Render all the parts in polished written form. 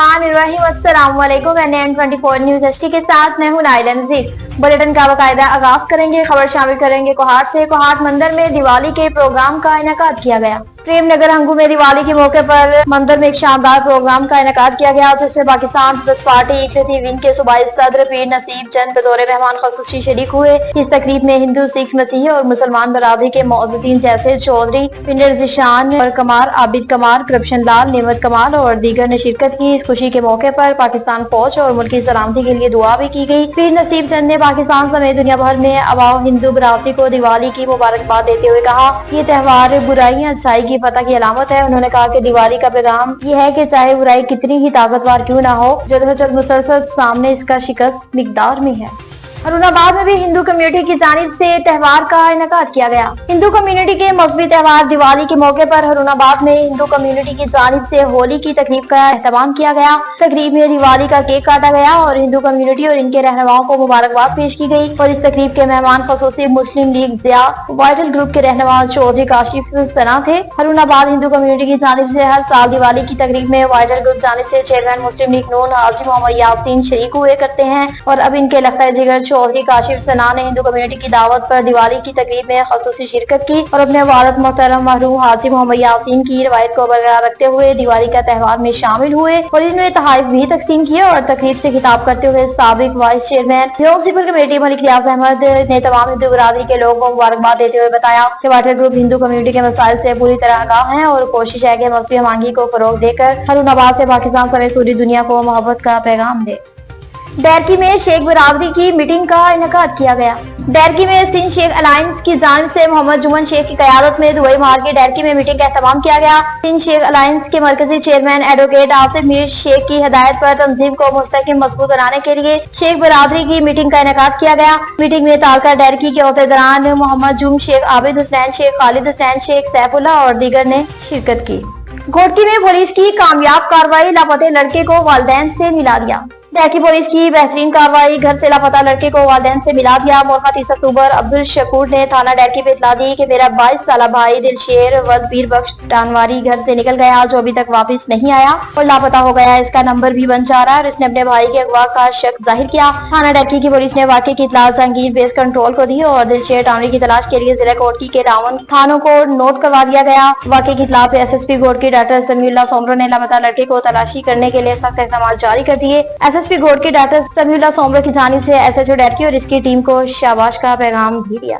बिस्मिल्लाहिर्रहमानिर्रहीम। अस्सलाम वालेकुम। NN24 न्यूज एचडी के साथ मैं हूं नाइला नज़ीर। बुलेटिन का बाकायदा आगाज करेंगे। खबर शामिल करेंगे कोहाट से। कोहाट मंदिर में दिवाली के प्रोग्राम का इनेकाद किया गया। प्रेम नगर हंगू में दिवाली के मौके पर मंदिर में एक शानदार प्रोग्राम का इनेकाद किया गया, जिसमें पाकिस्तान पीपल्स पार्टी इकलती विंग के सूबाई सदर पीर नसीब चंद बतौर मेहमान खसूसी शरीक हुए। इस तकरीब में हिंदू, सिख, मसीही और मुसलमान बरादरी के मुअज़्ज़िज़ीन जैसे चौधरी पिंडर ज़िशान और कमार, आबिद कमार, कृष्ण लाल, नेमत कमाल और दीगर ने शिरकत की। इस खुशी के मौके पर पाकिस्तान फौज और मुल्क की सलामती के लिए दुआ भी की गई। पीर नसीब चंद ने पाकिस्तान समेत दुनिया भर में अवाम हिंदू बरादरी को दिवाली की मुबारकबाद देते हुए कहा, ये त्यौहार बुराइयां अच्छाई की फतह की अलामत है। उन्होंने कहा कि दिवाली का पैगाम ये है कि चाहे बुराई कितनी ही ताकतवर क्यों ना हो, जदोजहद मुसलसल सामने इसका शिकस्त मिकदार में है। हरुणाबाद में भी हिंदू कम्युनिटी की जानिब से त्यौहार का इनेकाद किया गया। हिंदू कम्युनिटी के मजहबी त्यौहार दिवाली के मौके पर हरुणाबाद में हिंदू कम्युनिटी की जानिब से होली की तकरीब का एहतमाम किया गया। तकरीब में दिवाली का केक काटा गया और हिंदू कम्युनिटी और इनके रहनुमाओं को मुबारकबाद पेश की गई। और इस तकरीब के मेहमान खसूसी मुस्लिम लीग जिया वाइटल ग्रुप के रहनुमा चौधरी काशिफ सना थे। हरुणाबाद हिंदू कम्युनिटी की जानिब से हर साल दिवाली की तकरीब में वाइटल ग्रुप जानिब से चेयरमैन मुस्लिम लीग नून हाजी मोहम्मद यासीन शरीक हुए करते हैं। और अब इनके लख्ता जिगर चौधरी काशिफ सना ने हिंदू कम्युनिटी की दावत पर दिवाली की तकरीब में खसूसी शिरकत की और अपने वालिद मोहतरम मरहूम हाजी मोहम्मद यासीन की रवायत को बरकरार रखते हुए दिवाली का त्यौहार में शामिल हुए और इनमें तोहफे भी तकसीम किए। और तकरीब से खिताब करते हुए साबिक vice chairman municipal committee Malik Riaz Ahmed ने तमाम हिंदू बरादरी के लोगों को मुबारकबाद देते हुए बताया कि वाटर ग्रुप हिंदू कम्युनिटी के मसाइल से पूरी तरह आगाह है और कोशिश है कि मजहबी हमांगी को फरोग देकर हरुणाबाद से पाकिस्तान समेत पूरी दुनिया को मोहब्बत का पैगाम दे। डैरकी में शेख बरादरी की मीटिंग का इनेकाद किया गया। डैरकी में सिंध शेख अलायंस की जानिब से मोहम्मद जुमन शेख की क़यादत में दुबई मार्केट डैरकी में मीटिंग का एहतमाम किया गया। सिंध शेख अलायंस के मरकजी चेयरमैन एडवोकेट आसिफ मीर शेख की हिदायत पर तंजीम को मुस्तहकम मजबूत बनाने के लिए शेख बरादरी की मीटिंग का इनेकाद किया गया। मीटिंग में तालका डैरकी के अहदेदारान मोहम्मद जुम शेख, आबिद हुसैन शेख, खालिद हुसैन शेख, सैफुल्लाह और दीगर ने शिरकत की। घोटकी में पुलिस की कामयाब कार्रवाई, लापता लड़के को वालिदैन से मिला दिया। डैरकी पुलिस की बेहतरीन कार्रवाई, घर से लापता लड़के को वालिदैन से मिला दिया। मोरखा 30 अक्टूबर अब्दुल शकूर ने थाना डैरकी पे इतला दी कि मेरा 22 साला भाई दिलशेर वल्द पीर बख्श टानवारी घर से निकल गया, जो अभी तक वापस नहीं आया और लापता हो गया। इसका नंबर भी बन जा रहा है और इसने अपने भाई के अगवा का शक जाहिर किया। थाना डैरकी की पुलिस ने वाकई की इतला जहांगीर बेस कंट्रोल को दी और दिलशेर टानवारी की तलाश के लिए जिला कोटकी के रावन थानों को नोट करवा दिया गया। वाकई की इतला पे SSP घोटकी डॉक्टर समीउल्लाह सोमरो ने लापता लड़के को तलाशी करने के लिए सख्त इक़दाम जारी कर दिए। SSP घोटकी डॉक्टर समीउल्लाह सोमरो की जानिब से SHO डैरकी और इसकी टीम को शाबाश का पैगाम भी दिया।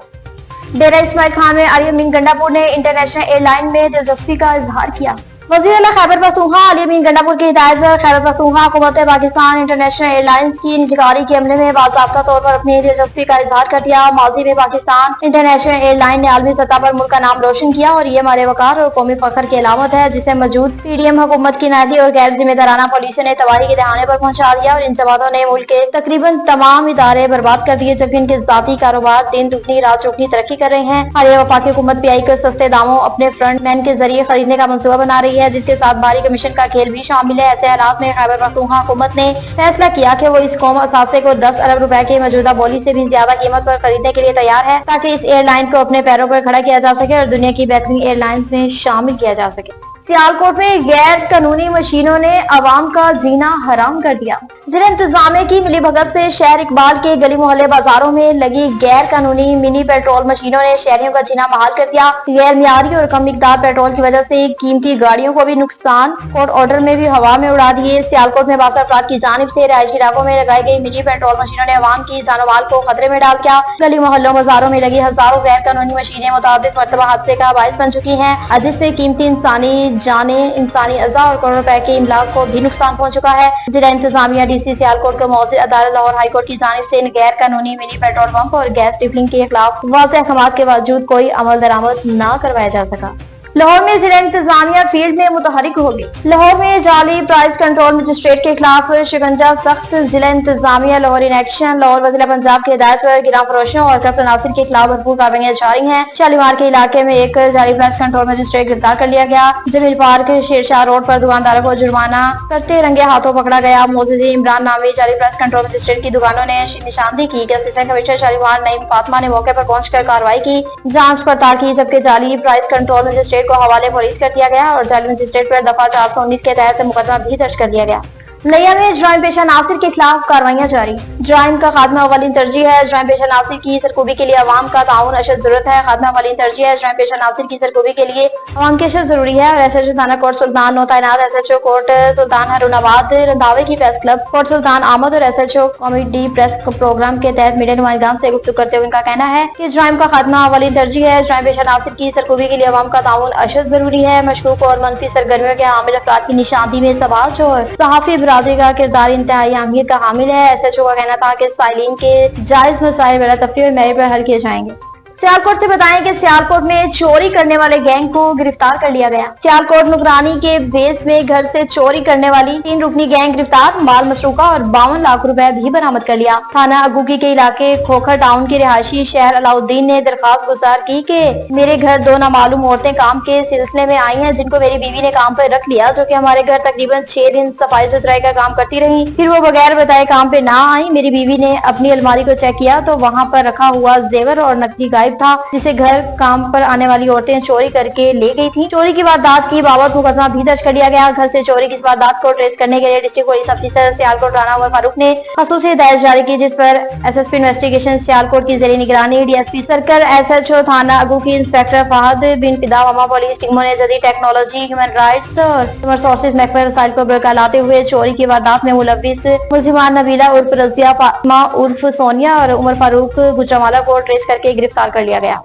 डेरा इस्माइल खान में आलिया मीन गंडापुर ने इंटरनेशनल एयरलाइन में दिलचस्पी का इजहार किया। वज़ीर आला खैबर पख्तूनख्वा आलिया मीन गंडापुर की हिदायत पर खैबर पख्तूनख्वा हुकूमत पाकिस्तान इंटरनेशनल एयरलाइंस की निजकारी के अमले में बाज़ाब्ता तौर पर अपनी दिलचस्पी का इजहार कर दिया। माजी में पाकिस्तान इंटरनेशनल एयरलाइन ने आलमी सतह पर मुल्क का नाम रोशन किया और ये हमारे वकार और कौमी फख्र की अलामत है, जिसे मौजूद PDM हुकूमत की नादी और गैर जिम्मेदाराना पॉलिसी ने तबाही के दहाने पर पहुंचा दिया और इन जमातों ने मुल्क के तकरीबन तमाम इदारे बर्बाद कर दिए, जबकि इनके जाती कारोबार दिन दुगनी रात चौगनी तरक्की कर रहे हैं। हालिया वफाकी हुकूमत PI को सस्ते दामों अपने फ्रंट मैन के जरिए खरीदने का मंसूबा बना रही है, जिसके साथ भारी कमीशन का खेल भी शामिल है। ऐसे हालात में खैबर पख्तूनख्वा हुकूमत ने फैसला किया कि वो इस कौम असासे को 10 अरब रुपए की मौजूदा बोली से भी ज्यादा कीमत पर खरीदने के लिए तैयार है, ताकि इस एयरलाइन को अपने पैरों पर खड़ा किया जा सके और दुनिया की बेहतरीन एयरलाइंस में शामिल किया जा सके। सियालकोट में गैर कानूनी मशीनों ने आवाम का जीना हराम कर दिया। जिला इंतजामिया की मिलीभगत से शहर इकबाल के गली मोहल्ले बाजारों में लगी गैर कानूनी मिनी पेट्रोल मशीनों ने शहरियों का जीना महाल कर दिया। गैर मियारी और कम मिकदार पेट्रोल की वजह से कीमती गाड़ियों को भी नुकसान, कोर्ट ऑर्डर में भी हवा में उड़ा दिए। सियालकोट में बासा अफराद की जानिब से रिहायशी इलाकों में लगाई गई मिनी पेट्रोल मशीनों ने आवाम की जानो माल को खतरे में डाल दिया। गली मोहल्लों बाजारों में लगी हजारों गैर कानूनी मशीनें मुताबिक मरतबा हादसे का बाइस बन चुकी है, जिससे कीमती इंसानी जाने, इंसानी अज़ा और करोड़ों रुपए के इमलाक को भी नुकसान पहुंच चुका है। जिला इंतजामिया DC सियालकोट के मौजूद अदालत लाहौर हाईकोर्ट की जानिब से इन गैर कानूनी मिनी पेट्रोल पंप और गैस रिफिलिंग के खिलाफ वाज़ेह अहकाम के बावजूद कोई अमल दरामद न करवाया जा सका। लाहौर में जिला इंतजामिया फील्ड में मुतहरिक होगी। लाहौर में जाली प्राइस कंट्रोल मजिस्ट्रेट के खिलाफ शिकंजा सख्त, जिला इंतजामिया लाहौर इन एक्शन। लाहौर वज़ीर पंजाब की हिदायत पर गिरां फरोशों और कैप्टन नासिर के खिलाफ भरपूर कार्रवाइयां जारी हैं। शालीमार के इलाके में एक जाली प्राइस कंट्रोल मजिस्ट्रेट गिरफ्तार कर लिया गया। जमील पार्क शेरशाह रोड पर दुकानदारों को जुर्माना करते रंगे हाथों पकड़ा गया। मोज़ी इमरान नामी जाली प्राइस कंट्रोल मजिस्ट्रेट की दुकानों ने निशानदी की। असिस्टेंट कमिश्नर शालीमार नईम फातिमा ने मौके पर पहुंचकर कार्रवाई की, जांच पड़ताल की, जबकि जाली प्राइस कंट्रोल मजिस्ट्रेट को हवाले पुलिस कर दिया गया और जाली मजिस्ट्रेट पर दफा 419 के तहत मुकदमा भी दर्ज कर लिया गया। लिया में जराइम पेशा नासिर के खिलाफ कार्रवाइयां जारी। जराइम का खात्मा अवलिन तरजीह है। जराइम पेशा नासिर की सरकूबी के लिए अवाम का ताउन अशद जरूरत है। खात्मा अवलिन तरजीह है। जराइम पेशा नासिर की सरकूबी के लिए अवाम की अशद जरूरी है। और SHO थाना कोट सुल्तान नो तैनात SHO कोट सुल्तान हरुणाबाद रंधावे की प्रेस क्लब कोट सुल्तान आमद और SHO कॉमेडी प्रेस प्रोग्राम के तहत मीडिया नुमाइंदान से गुफ्तगू करते हुए उनका कहना है कि जराइम का खात्मा अवलिन तरजीह है। जराइम पेशा नासिर की सरकूबी के लिए अवाम का ताउन अशद जरूरी है। मशकूक और मनफी सरगर्मियों के हामिल अफराद की निशानदी में समाज और सहाफी बरादरी का किरदार इंतहाई अहमियत का हामिल है। SHO का कहना था कि साइलिन के जायज मसाइल बड़ा तफरीह में मेरिट पर हल किए जाएंगे। सियालकोट से बताएं कि सियालकोट में चोरी करने वाले गैंग को गिरफ्तार कर लिया गया। सियालकोट नुकरानी के बेस में घर से चोरी करने वाली 3 रुकनी गैंग गिरफ्तार, माल मसरूका और 52 लाख रुपए भी बरामद कर लिया। थाना अगुकी के इलाके खोखर टाउन के रिहायशी शहर अलाउद्दीन ने दरखास्त गुजार की कि मेरे घर 2 नामालूम औरतें काम के सिलसिले में आई हैं, जिनको मेरी बीवी ने काम पर रख लिया, जो कि हमारे घर तकरीबन 6 दिन सफाई सुथराई का काम करती रही। फिर वो बगैर बताए काम पे ना आई। मेरी बीवी ने अपनी अलमारी को चेक किया तो वहाँ पर रखा हुआ जेवर और नकदी गायब था, जिसे घर काम पर आने वाली औरतें चोरी करके ले गई थी। चोरी की वारदात की बाबत मुकदमा भी दर्ज कर लिया गया। घर से चोरी की इस वारदात को ट्रेस करने के लिए डिस्ट्रिक्ट पुलिस अफसर सियालकोट राना उमर फारूक ने खसूसी हिदायत जारी की, जिस पर SSP इन्वेस्टिगेशन सियालकोट की जेरी निगरानी DSP सर्कल SHO थाना अगू की इंस्पेक्टर फहद बिन फिदा वमा पुलिस टीमों ने जदीद टेक्नोलॉजी, ह्यूमन राइट्स और ह्यूमन सोर्सेज महकमे वसाइल को बरकरार लाते हुए चोरी की वारदात में मुलविस मुलजिमान नबीला उर्फ रजिया, फातिमा उर्फ सोनिया और उमर फारूक गुजरावाला को ट्रेस करके गिरफ्तार कर लिया गया।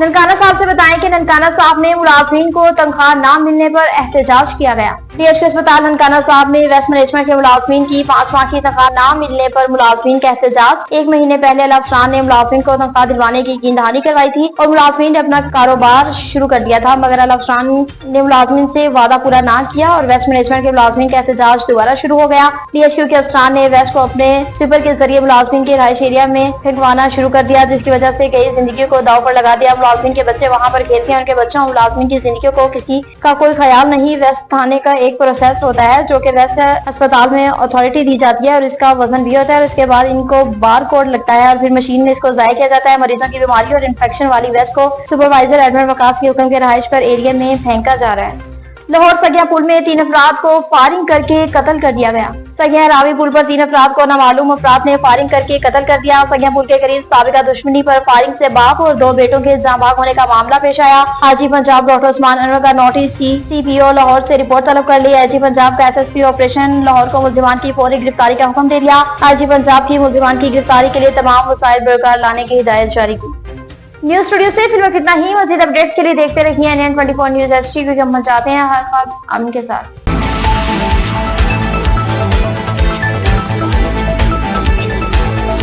ननकाना साहब से बताएं कि ननकाना साहब में मुलाजमीन को तनख्वाह न मिलने पर एहतजाज किया गया। DHQ अस्पताल ननकाना साहब में वेस्ट मैनेजमेंट के मुलाजमीन की 5 माह की तनख्वाह न मिलने पर मुलाजमीन का एहतजाज। 1 महीने पहले अल अफसरान ने मुलाजमीन को तनख्वाह दिलवाने की यकीन दहानी करवाई थी और मुलाजमीन ने अपना कारोबार शुरू कर दिया था, मगर अल अफसरान ने मुलाजमीन से वादा पूरा न किया और वेस्ट मैनेजमेंट के मुलाजमीन का एहतजाज दोबारा शुरू हो गया। DHQ के अफसरान ने वेस्ट को अपने स्वीपर के जरिए मुलाजमीन के रहायश एरिया में फेंकवाना शुरू कर दिया, जिसकी वजह से कई जिंदगी को दाव पर लगा दिया। मुलाजमीन के बच्चे वहाँ पर खेलते हैं, उनके बच्चों और मुलाजमीन की जिंदगी को किसी का कोई ख्याल नहीं। वेस्ट थाने का एक प्रोसेस होता है जो कि वेस्ट अस्पताल में अथॉरिटी दी जाती है और इसका वजन भी होता है और इसके बाद इनको बार कोड लगता है और फिर मशीन में इसको जाया किया जाता है। मरीजों की बीमारी और इन्फेक्शन वाली वेस्ट को सुपरवाइजर एडमिन वकास के हुक्म के रहायश पर एरिया में फेंका जा रहा है। लाहौर सगिया पुल में 3 अफराद को फायरिंग करके कत्ल कर दिया गया। सगिया रावी पुल पर 3 अफराद को नामालूम अफराद ने फायरिंग करके कत्ल कर दिया। सगिया पुल के करीब साबिका दुश्मनी पर फायरिंग से बाप और 2 बेटों के जांबाग होने का मामला पेश आया। हाजी पंजाब डॉक्टर उस्मान अनवर का नोटिस CPO लाहौर से रिपोर्ट तलब कर ली। IG पंजाब का SSP ऑपरेशन लाहौर को मुलजिमान की फौरी गिरफ्तारी का हुक्म दे दिया। IG पंजाब की मुलजिमान की गिरफ्तारी के लिए तमाम वसाइल बरकरार लाने की हिदायत जारी की। न्यूज स्टूडियो से फिलहाल इतना ही। मजीद अपडेट्स के लिए देखते रहिए NN24 न्यूज HD, क्योंकि हम चाहते हैं हर खबर आपके साथ।